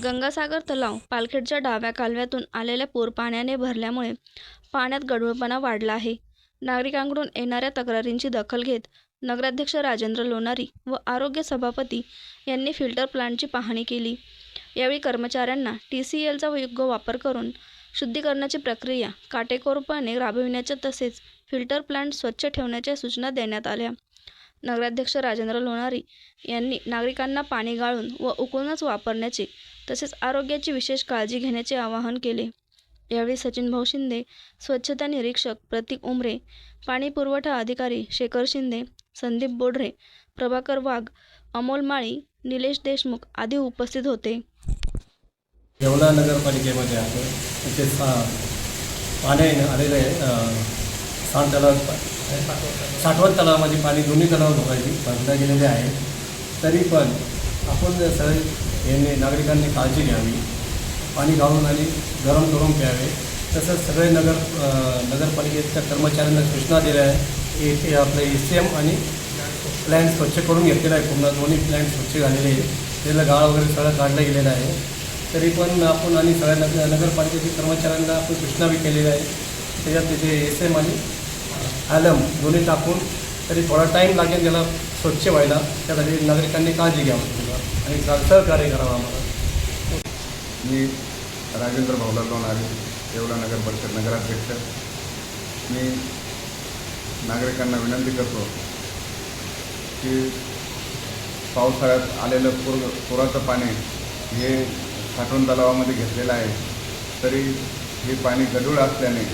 गंगासागर तलाव पालखेडच्या डाव्या कालव्यातून आलेल्या पूरपाण्याने भरल्यामुळे पाण्यात गढूळपणा वाढला आहे. नागरिकांकडून येणाऱ्या तक्रारींची दखल घेत नगराध्यक्ष राजेंद्र लोणारी व आरोग्य सभापती यांनी फिल्टर प्लांटची पाहणी केली. यावेळी कर्मचाऱ्यांना TCLचा योग्य वापर करून शुद्धीकरणाची प्रक्रिया काटेकोरपणे राबविण्याच्या तसेच फिल्टर प्लांट स्वच्छ ठेवण्याच्या सूचना देण्यात आल्या. नगराध्यक्ष राजेंद्र लोणारी यांनी नागरिकांना पाणी गाळून व उकळूनच वापरण्याचे तसेच आरोग्याची विशेष काळजी घेण्याचे आवाहन केले. यावेळी सचिन भाऊ शिंदे, स्वच्छता निरीक्षक प्रतीक उमरे, पाणी पुरवठा अधिकारी शेखर शिंदे, संदीप बोडरे, प्रभाकर वाघ, अमोल माळी, निलेश देशमुख आदी उपस्थित होते. येवला नगरपालिकेमध्ये आहे तिथे पाणी आलेलं आहे. सांड तलाव, साठवण तलावामध्ये पाणी दोन्ही तलाव धोकायची बांधल्या गेलेले आहे. तरी पण आपण सगळे यांनी नागरिकांनी काळजी घ्यावी, पाणी गाळून आणि गरम करून प्यावे. तसंच सगळे नगरपालिकेच्या कर्मचाऱ्यांना सूचना दिल्या आहे. इथे आपले ACM आणि प्लॅन्ट स्वच्छ करून घेतलेला आहे. पूर्ण दोन्ही प्लॅन्ट स्वच्छ झालेले आहे. त्याला गाळ वगैरे सगळं काढलं गेलेलं आहे. तरी पण आपण आणि सगळ्या नगरपालिकेच्या कर्मचाऱ्यांना आपण सूचना बी केलेल्या आहे. त्याच्यात तिथे ACM आणि ॲलम दोन्ही टाकून तरी थोडा टाईम लागेल त्याला स्वच्छ व्हायला. त्यासाठी नागरिकांनी काळजी घ्यावी आणि सहकार्य करावं आम्हाला. मी राजेंद्र भाऊलाल लोणारी, येवला नगर परिषद नगराध्यक्ष. मी नागरिकांना विनंती करतो की पावसाळ्यात आलेलं पुराचं पाणी हे साठवण तलावामध्ये घेतलेलं आहे. तरी हे पाणी गढूळ असल्याने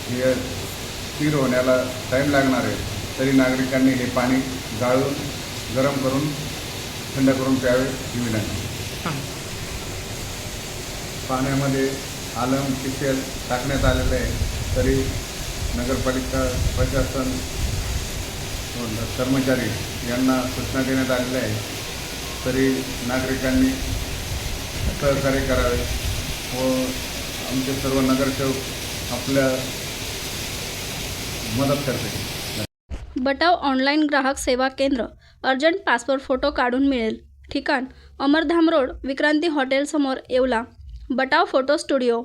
हे स्थिर होण्याला टाईम लागणार आहे. तरी नागरिकांनी हे पाणी गाळून गरम करून थंड करून प्यावे ही विनंती. पाण्यामध्ये आलम TCL टाकण्यात आलेलं आहे. तरी नगरपालिका प्रशासन कर्मचारी यांना सूचना देण्यात आलेल्या आहे. तरी नागरिकांनी सहकार्य करावे व आमचे सर्व नगरसेवक आपल्या मदत करते. बटाव ऑनलाईन ग्राहक सेवा केंद्र. अर्जंट पासपोर्ट फोटो काढून मिळेल. ठिकाण अमरधाम रोड, विक्रांती हॉटेल समोर, येवला. बटाव photo studio.